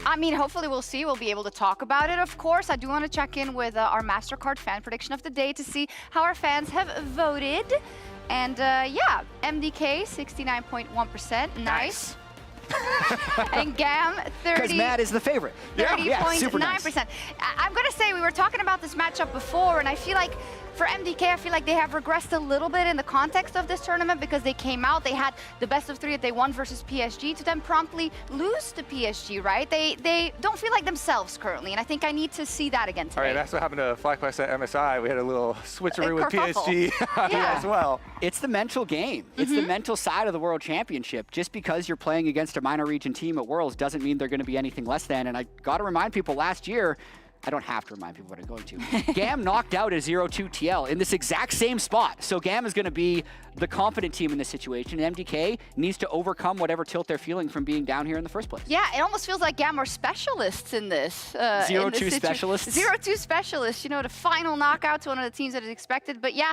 I mean, hopefully we'll see. We'll be able to talk about it, of course. I do want to check in with our MasterCard fan prediction of the day to see how our fans have voted. And yeah, MDK 69.1%. Nice. And GAM 30. Because Matt is the favorite. 30.9%. Nice. I'm going to say we were talking about this matchup before, and I feel like for MDK, I feel like they have regressed a little bit in the context of this tournament because they came out, they had the best of 3 that they won versus PSG to then promptly lose to PSG, right? They don't feel like themselves currently, and I think I need to see that again today. All right, that's what happened to FlyQuest at MSI. We had a little switcheroo with PSG as well. It's the mental game. It's the mental side of the World Championship. Just because you're playing against a minor region team at Worlds doesn't mean they're going to be anything less than. And I got to remind people last year, I don't have to remind people what I'm going to. GAM knocked out a 0-2 TL in this exact same spot. So GAM is going to be the confident team in this situation. And MDK needs to overcome whatever tilt they're feeling from being down here in the first place. Yeah, it almost feels like GAM are specialists in this. 0-2 specialists? 0-2 specialists, you know, the final knockout to one of the teams that is expected. But yeah,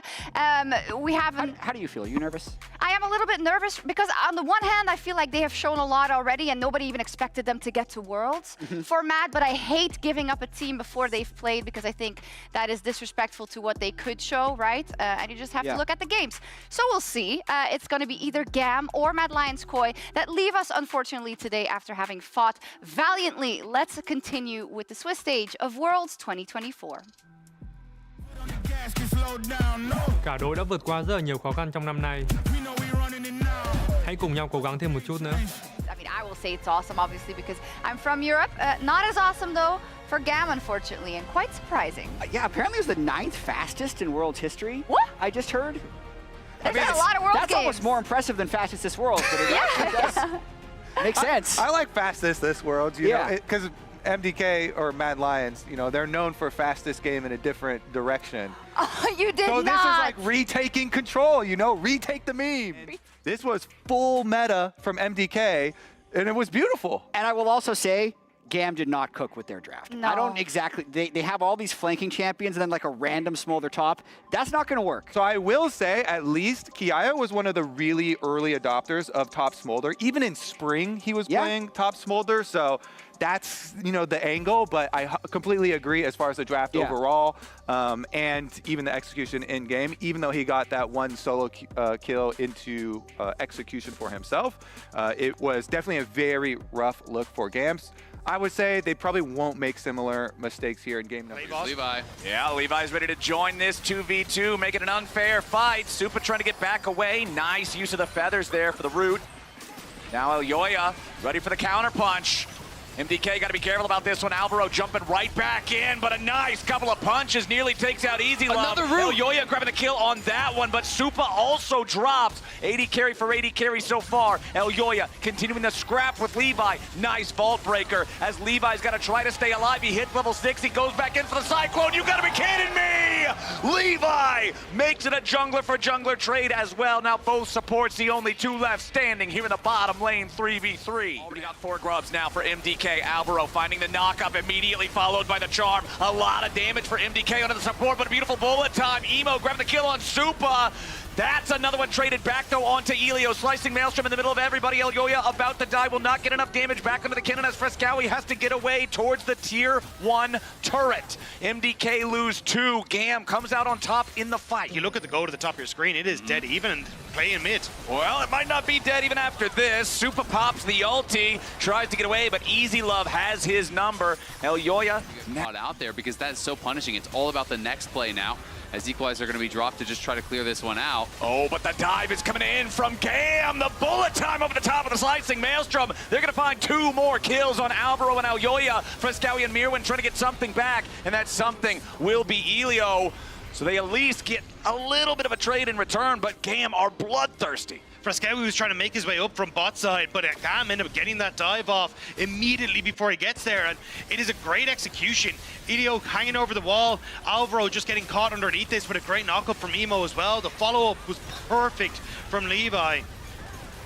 we haven't... How do you feel? Are you nervous? I am a little bit nervous because on the one hand, I feel like they have shown a lot already and nobody even expected them to get to Worlds format, but I hate giving up a team before they've played because I think that is disrespectful to what they could show, right? And you just have to look at the games. So we'll see. It's going to be either GAM or Mad Lions Koi that leave us, unfortunately, today after having fought valiantly. Let's continue with the Swiss stage of Worlds 2024. Cả đội đã vượt qua rất là nhiều khó khăn trong năm nay. Hãy cùng nhau cố gắng thêm một chút nữa. I mean, I will say it's awesome, obviously, because I'm from Europe. Not as awesome, though, for GAM, unfortunately, and quite surprising. Yeah, apparently it was the 9th fastest in World's history. What? I just heard. There's been a lot of World That's games. almost more impressive than fastest this World, but it actually does make sense. I like fastest this World, you know, because MDK or Mad Lions, you know, they're known for fastest game in a different direction. Oh, you did so not. So this is like retaking control, you know, retake the meme. This was full meta from MDK, and it was beautiful. And I will also say, GAM did not cook with their draft. No. I don't exactly, they have all these flanking champions and then like a random smolder top. That's not going to work. So I will say, at least, Kiaya was one of the really early adopters of top smolder. Even in spring, he was playing top smolder, so that's, you know, the angle, but I completely agree as far as the draft overall, and even the execution in game, even though he got that one solo kill into execution for himself, it was definitely a very rough look for GAMs. I would say they probably won't make similar mistakes here in game number 2. Levi. Yeah, Levi's ready to join this 2v2, make it an unfair fight. Supa trying to get back away. Nice use of the feathers there for the root. Now Elyoya ready for the counter punch. MDK got to be careful about this one. Alvaro jumping right back in, but a nice couple of punches nearly takes out EasyLove. Another root. Elyoya grabbing the kill on that one, but Supa also drops. 80 carry for 80 carry so far. Elyoya continuing the scrap with Levi. Nice vault breaker as Levi's got to try to stay alive. He hits level 6. He goes back in for the Cyclone. You got to be kidding me! Levi makes it a jungler for jungler trade as well. Now both supports, the only 2 left standing here in the bottom lane, 3v3. Already got 4 grubs now for MDK. Alvaro finding the knock-up, immediately followed by the charm. A lot of damage for MDK onto the support, but a beautiful bullet time. Emo grabbing the kill on Supa. That's another one traded back, though, onto Elio. Slicing Maelstrom in the middle of everybody. Elyoya about to die, will not get enough damage back onto the cannon as Frescowi has to get away towards the tier 1 turret. MDK lose 2. GAM comes out on top in the fight. You look at the goal to the top of your screen, it is dead even and playing mid. Well, it might not be dead even after this. Supa pops the ulti, tries to get away, but EasyLove has his number. Elyoya not out there because that is so punishing. It's all about the next play now, as equalizer are going to be dropped to just try to clear this one out. Oh, but the dive is coming in from GAM. The bullet time over the top of the slicing Maelstrom. They're going to find 2 more kills on Alvaro and Elyoya. Frescowi and Mirwin trying to get something back, and that something will be Elio. So they at least get a little bit of a trade in return, but GAM are bloodthirsty. Frescowi was trying to make his way up from bot side, but GAM ended up getting that dive off immediately before he gets there, and it is a great execution. Elio hanging over the wall, Alvaro just getting caught underneath this with a great knockup from Emo as well. The follow-up was perfect from Levi.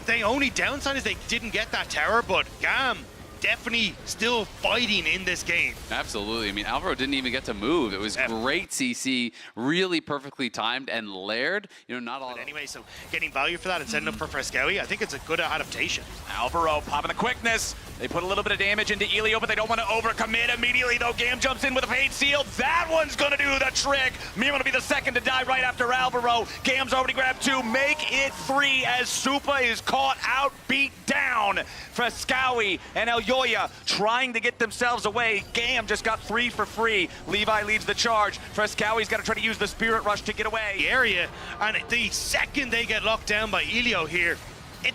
The only downside is they didn't get that tower, but GAM definitely still fighting in this game. Absolutely. I mean, Alvaro didn't even get to move. It was great CC, really perfectly timed and layered. You know, not all. But anyway, so getting value for that and setting up for Frescowi, I think it's a good adaptation. Alvaro popping the quickness. They put a little bit of damage into Elio, but they don't want to overcommit immediately, though. GAM jumps in with a paid seal. That one's going to do the trick. Mir going to be the second to die right after Alvaro. GAM's already grabbed 2. Make it 3 as Supa is caught out, beat down. Frescowi and Elyoya trying to get themselves away. GAM just got 3 for free. Levi leads the charge. Frescowi's got to try to use the Spirit Rush to get away. The area, and the second they get locked down by Elio here,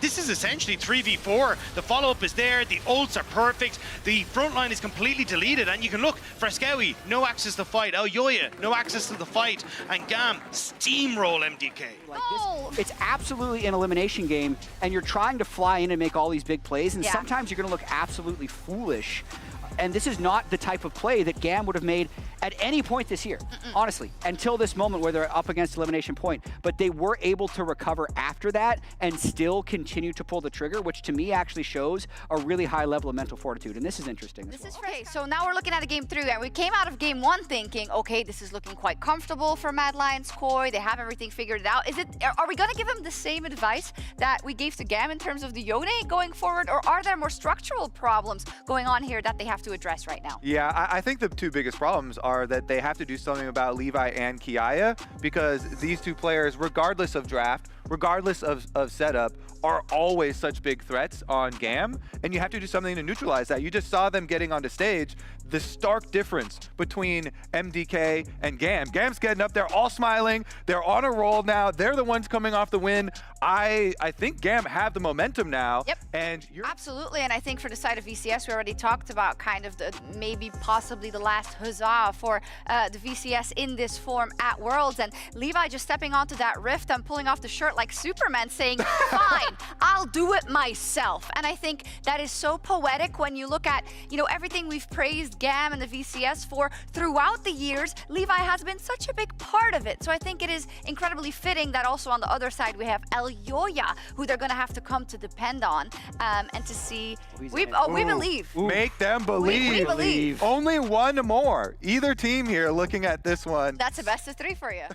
this is essentially 3v4. The follow-up is there, the ults are perfect, the front line is completely deleted, and you can look, Frescowi, no access to fight, Elyoya, no access to the fight, and GAM steamroll MDK. Like this, it's absolutely an elimination game, and you're trying to fly in and make all these big plays, and sometimes you're going to look absolutely foolish. And this is not the type of play that GAM would have made at any point this year, honestly, until this moment where they're up against elimination point. But they were able to recover after that and still continue to pull the trigger, which to me actually shows a really high level of mental fortitude. And this is interesting. This is okay. So now we're looking at a game 3, and we came out of game 1 thinking, okay, this is looking quite comfortable for Mad Lions Koi. They have everything figured out. Are we going to give them the same advice that we gave to GAM in terms of the Yone going forward, or are there more structural problems going on here that they have to address right now? Yeah, I think the 2 biggest problems are that they have to do something about Levi and Kiaya, because these 2 players, regardless of draft, regardless of setup, are always such big threats on GAM, and you have to do something to neutralize that. You just saw them getting onto stage. The stark difference between MDK and GAM. GAM's getting up there all smiling. They're on a roll now. They're the ones coming off the win. I think GAM have the momentum now. Yep. And you're absolutely, and I think for the side of VCS, we already talked about kind of the maybe possibly the last huzzah for the VCS in this form at Worlds, and Levi just stepping onto that rift and pulling off the shirt like Superman, saying, fine, I'll do it myself. And I think that is so poetic when you look at, you know, everything we've praised GAM and the VCS for throughout the years. Levi has been such a big part of it. So I think it is incredibly fitting that also on the other side we have Elyoya, who they're going to have to come to depend on, and to see. We believe. Make them believe. We believe. Only one more. Either team here looking at this one. That's a best of 3 for you.